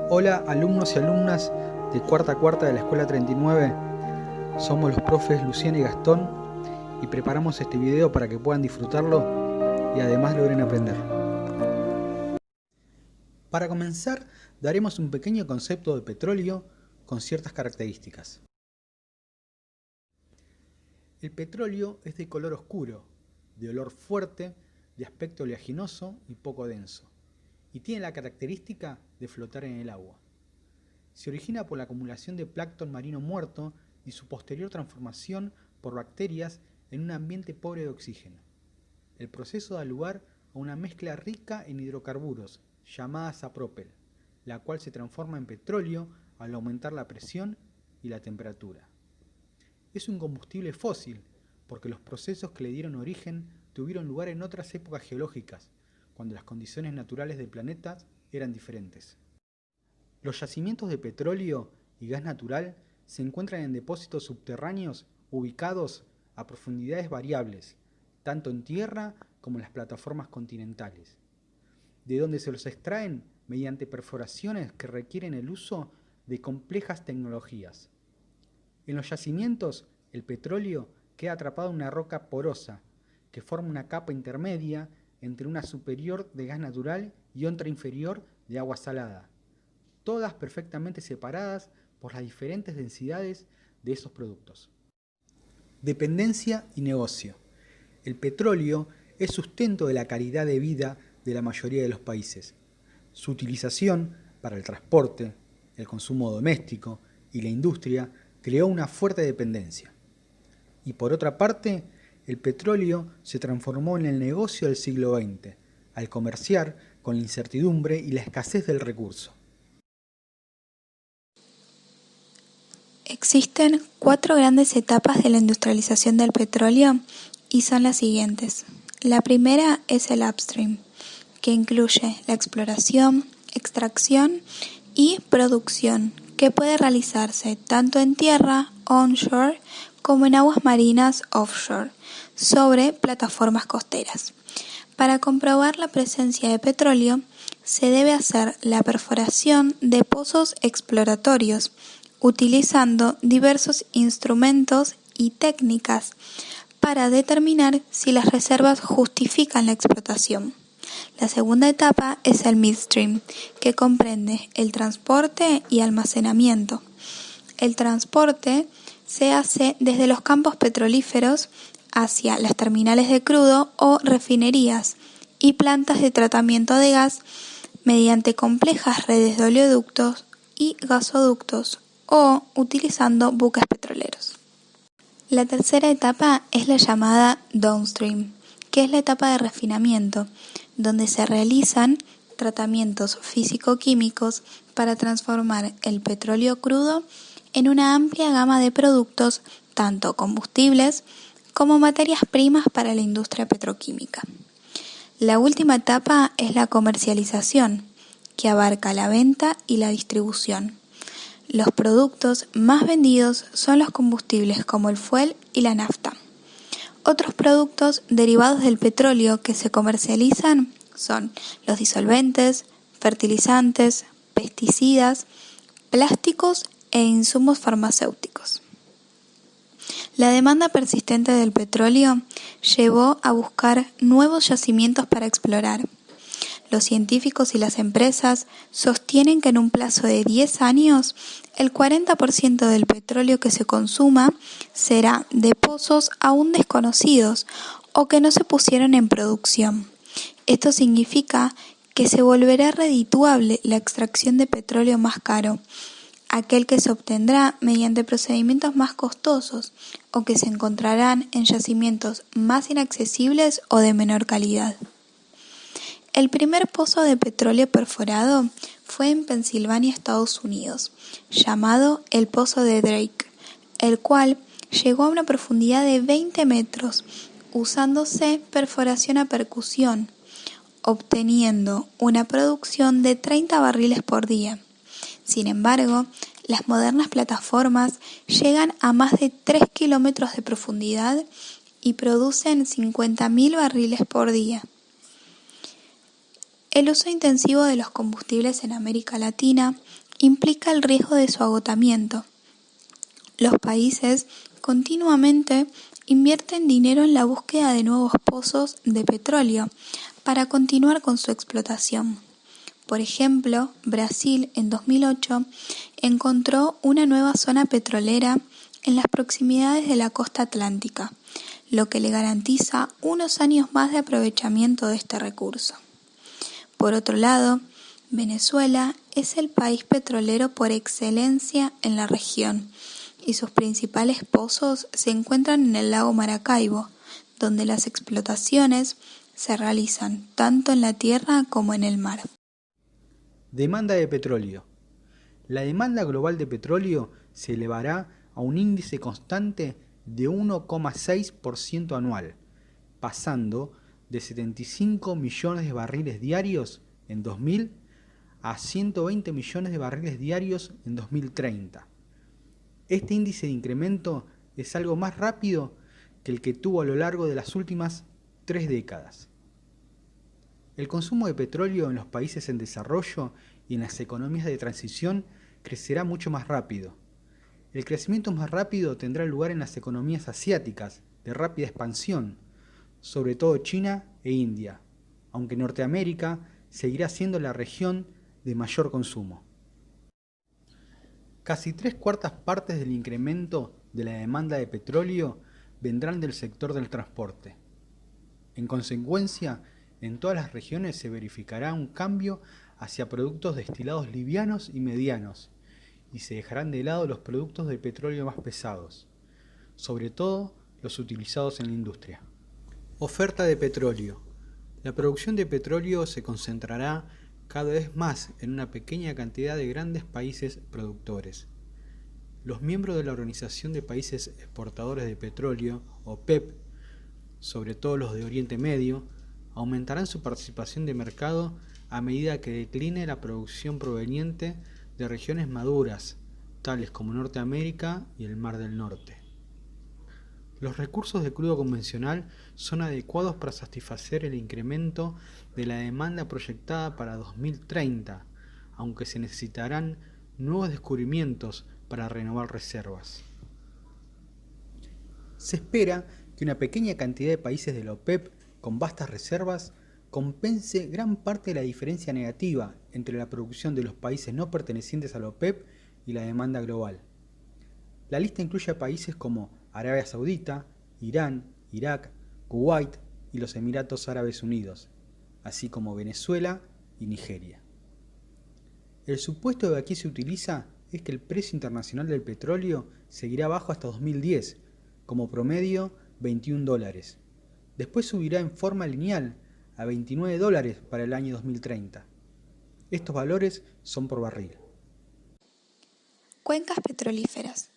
Hola alumnos y alumnas de cuarta cuarta de la Escuela 39, somos los profes Luciana y Gastón y preparamos este video para que puedan disfrutarlo y además logren aprender. Para comenzar, daremos un pequeño concepto de petróleo con ciertas características. El petróleo es de color oscuro, de olor fuerte, de aspecto oleaginoso y poco denso, y tiene la característica de flotar en el agua. Se origina por la acumulación de plancton marino muerto y su posterior transformación por bacterias en un ambiente pobre de oxígeno. El proceso da lugar a una mezcla rica en hidrocarburos, llamada sapropel, la cual se transforma en petróleo al aumentar la presión y la temperatura. Es un combustible fósil, porque los procesos que le dieron origen tuvieron lugar en otras épocas geológicas, cuando las condiciones naturales del planeta eran diferentes. Los yacimientos de petróleo y gas natural se encuentran en depósitos subterráneos ubicados a profundidades variables, tanto en tierra como en las plataformas continentales, de donde se los extraen mediante perforaciones que requieren el uso de complejas tecnologías. En los yacimientos, el petróleo queda atrapado en una roca porosa, que forma una capa intermedia entre una superior de gas natural y otra inferior de agua salada, todas perfectamente separadas por las diferentes densidades de esos productos. Dependencia y negocio. El petróleo es sustento de la calidad de vida de la mayoría de los países. Su utilización para el transporte, el consumo doméstico y la industria creó una fuerte dependencia. Y por otra parte, el petróleo se transformó en el negocio del siglo XX, al comerciar con la incertidumbre y la escasez del recurso. Existen 4 grandes etapas de la industrialización del petróleo y son las siguientes. La primera es el upstream, que incluye la exploración, extracción y producción, que puede realizarse tanto en tierra, onshore, como en aguas marinas, offshore, sobre plataformas costeras. Para comprobar la presencia de petróleo, se debe hacer la perforación de pozos exploratorios, utilizando diversos instrumentos y técnicas para determinar si las reservas justifican la explotación. La segunda etapa es el midstream, que comprende el transporte y almacenamiento. El transporte se hace desde los campos petrolíferos hacia las terminales de crudo o refinerías y plantas de tratamiento de gas mediante complejas redes de oleoductos y gasoductos o utilizando buques petroleros. La tercera etapa es la llamada downstream, que es la etapa de refinamiento, donde se realizan tratamientos físico-químicos para transformar el petróleo crudo en una amplia gama de productos, tanto combustibles como materias primas para la industria petroquímica. La última etapa es la comercialización, que abarca la venta y la distribución. Los productos más vendidos son los combustibles como el fuel y la nafta. Otros productos derivados del petróleo que se comercializan son los disolventes, fertilizantes, pesticidas, plásticos e insumos farmacéuticos. La demanda persistente del petróleo llevó a buscar nuevos yacimientos para explorar. Los científicos y las empresas sostienen que en un plazo de 10 años, el 40% del petróleo que se consuma será de pozos aún desconocidos o que no se pusieron en producción. Esto significa que se volverá redituable la extracción de petróleo más caro, aquel que se obtendrá mediante procedimientos más costosos o que se encontrarán en yacimientos más inaccesibles o de menor calidad. El primer pozo de petróleo perforado fue en Pensilvania, Estados Unidos, llamado el Pozo de Drake, el cual llegó a una profundidad de 20 metros, usándose perforación a percusión, obteniendo una producción de 30 barriles por día. Sin embargo, las modernas plataformas llegan a más de 3 kilómetros de profundidad y producen 50.000 barriles por día. El uso intensivo de los combustibles en América Latina implica el riesgo de su agotamiento. Los países continuamente invierten dinero en la búsqueda de nuevos pozos de petróleo para continuar con su explotación. Por ejemplo, Brasil en 2008 encontró una nueva zona petrolera en las proximidades de la costa atlántica, lo que le garantiza unos años más de aprovechamiento de este recurso. Por otro lado, Venezuela es el país petrolero por excelencia en la región y sus principales pozos se encuentran en el lago Maracaibo, donde las explotaciones se realizan tanto en la tierra como en el mar. Demanda de petróleo. La demanda global de petróleo se elevará a un índice constante de 1,6% anual, pasando de 75 millones de barriles diarios en 2000 a 120 millones de barriles diarios en 2030. Este índice de incremento es algo más rápido que el que tuvo a lo largo de las últimas 3 décadas. El consumo de petróleo en los países en desarrollo y en las economías de transición crecerá mucho más rápido. El crecimiento más rápido tendrá lugar en las economías asiáticas, de rápida expansión, sobre todo China e India, aunque Norteamérica seguirá siendo la región de mayor consumo. Casi 3/4 partes del incremento de la demanda de petróleo vendrán del sector del transporte. En consecuencia, en todas las regiones se verificará un cambio hacia productos destilados livianos y medianos, y se dejarán de lado los productos de petróleo más pesados, sobre todo los utilizados en la industria. Oferta de petróleo. La producción de petróleo se concentrará cada vez más en una pequeña cantidad de grandes países productores. Los miembros de la Organización de Países Exportadores de Petróleo, OPEP, sobre todo los de Oriente Medio, aumentarán su participación de mercado a medida que decline la producción proveniente de regiones maduras, tales como Norteamérica y el Mar del Norte. Los recursos de crudo convencional son adecuados para satisfacer el incremento de la demanda proyectada para 2030, aunque se necesitarán nuevos descubrimientos para renovar reservas. Se espera que una pequeña cantidad de países de la OPEP con vastas reservas compense gran parte de la diferencia negativa entre la producción de los países no pertenecientes a la OPEP y la demanda global. La lista incluye a países como Arabia Saudita, Irán, Irak, Kuwait y los Emiratos Árabes Unidos, así como Venezuela y Nigeria. El supuesto que aquí se utiliza es que el precio internacional del petróleo seguirá bajo hasta 2010, como promedio $21. Después subirá en forma lineal a $29 para el año 2030. Estos valores son por barril. Cuencas petrolíferas.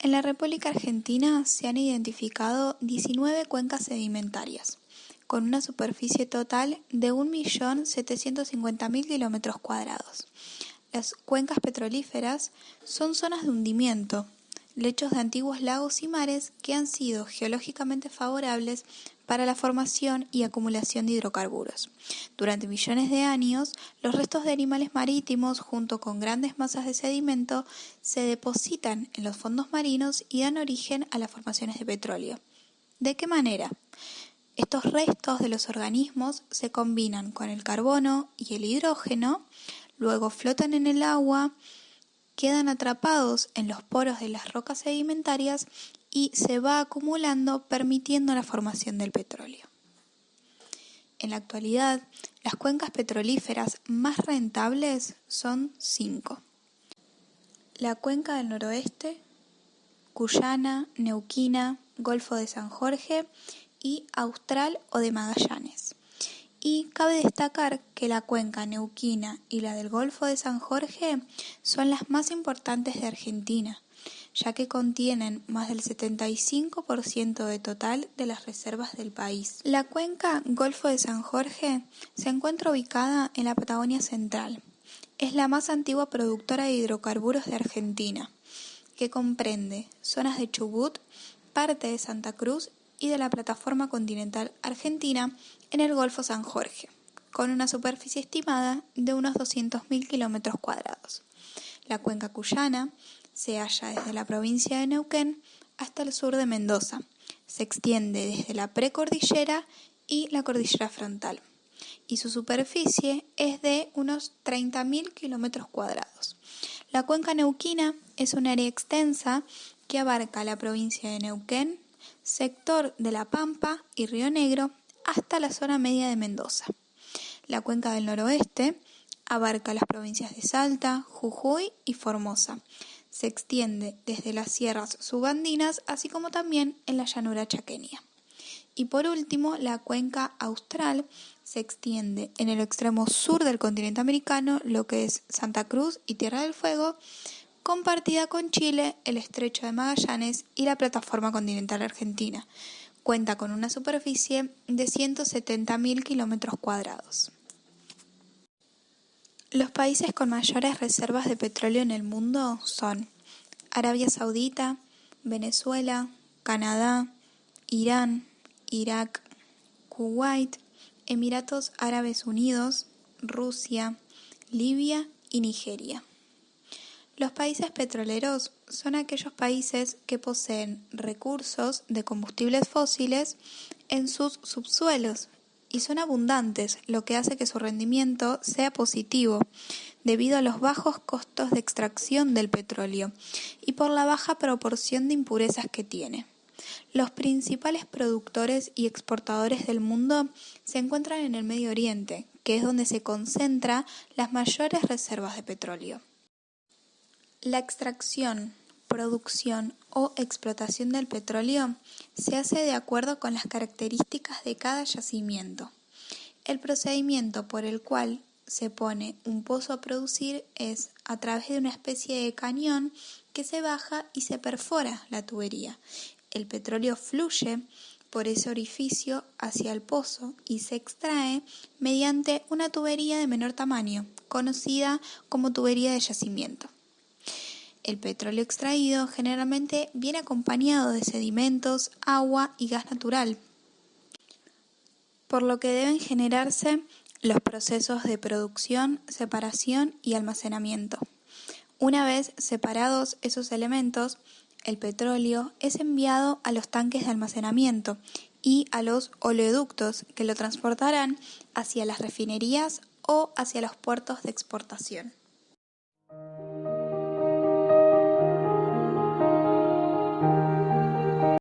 En la República Argentina se han identificado 19 cuencas sedimentarias, con una superficie total de 1.750.000 km². Las cuencas petrolíferas son zonas de hundimiento, lechos de antiguos lagos y mares que han sido geológicamente favorables para la formación y acumulación de hidrocarburos. Durante millones de años, los restos de animales marítimos, junto con grandes masas de sedimento, se depositan en los fondos marinos y dan origen a las formaciones de petróleo. ¿De qué manera? Estos restos de los organismos se combinan con el carbono y el hidrógeno, luego flotan en el agua, quedan atrapados en los poros de las rocas sedimentarias y se va acumulando, permitiendo la formación del petróleo. En la actualidad, las cuencas petrolíferas más rentables son 5. La cuenca del noroeste, Guyana, Neuquina, Golfo de San Jorge y Austral o de Magallanes. Y cabe destacar que la cuenca neuquina y la del Golfo de San Jorge son las más importantes de Argentina, ya que contienen más del 75% de total de las reservas del país. La cuenca Golfo de San Jorge se encuentra ubicada en la Patagonia Central. Es la más antigua productora de hidrocarburos de Argentina, que comprende zonas de Chubut, parte de Santa Cruz y de la plataforma continental argentina en el Golfo San Jorge, con una superficie estimada de unos 200.000 kilómetros cuadrados. La cuenca cuyana se halla desde la provincia de Neuquén hasta el sur de Mendoza. Se extiende desde la precordillera y la cordillera frontal, y su superficie es de unos 30.000 kilómetros cuadrados. La cuenca neuquina es un área extensa que abarca la provincia de Neuquén, sector de La Pampa y Río Negro, hasta la zona media de Mendoza. La cuenca del noroeste abarca las provincias de Salta, Jujuy y Formosa. Se extiende desde las sierras subandinas, así como también en la llanura chaqueña. Y por último, la cuenca austral se extiende en el extremo sur del continente americano, lo que es Santa Cruz y Tierra del Fuego, compartida con Chile, el Estrecho de Magallanes y la plataforma continental argentina. Cuenta con una superficie de 170.000 kilómetros cuadrados. Los países con mayores reservas de petróleo en el mundo son Arabia Saudita, Venezuela, Canadá, Irán, Irak, Kuwait, Emiratos Árabes Unidos, Rusia, Libia y Nigeria. Los países petroleros son aquellos países que poseen recursos de combustibles fósiles en sus subsuelos y son abundantes, lo que hace que su rendimiento sea positivo debido a los bajos costos de extracción del petróleo y por la baja proporción de impurezas que tiene. Los principales productores y exportadores del mundo se encuentran en el Medio Oriente, que es donde se concentran las mayores reservas de petróleo. La extracción, producción o explotación del petróleo se hace de acuerdo con las características de cada yacimiento. El procedimiento por el cual se pone un pozo a producir es a través de una especie de cañón que se baja y se perfora la tubería. El petróleo fluye por ese orificio hacia el pozo y se extrae mediante una tubería de menor tamaño, conocida como tubería de yacimiento. El petróleo extraído generalmente viene acompañado de sedimentos, agua y gas natural, por lo que deben generarse los procesos de producción, separación y almacenamiento. Una vez separados esos elementos, el petróleo es enviado a los tanques de almacenamiento y a los oleoductos que lo transportarán hacia las refinerías o hacia los puertos de exportación.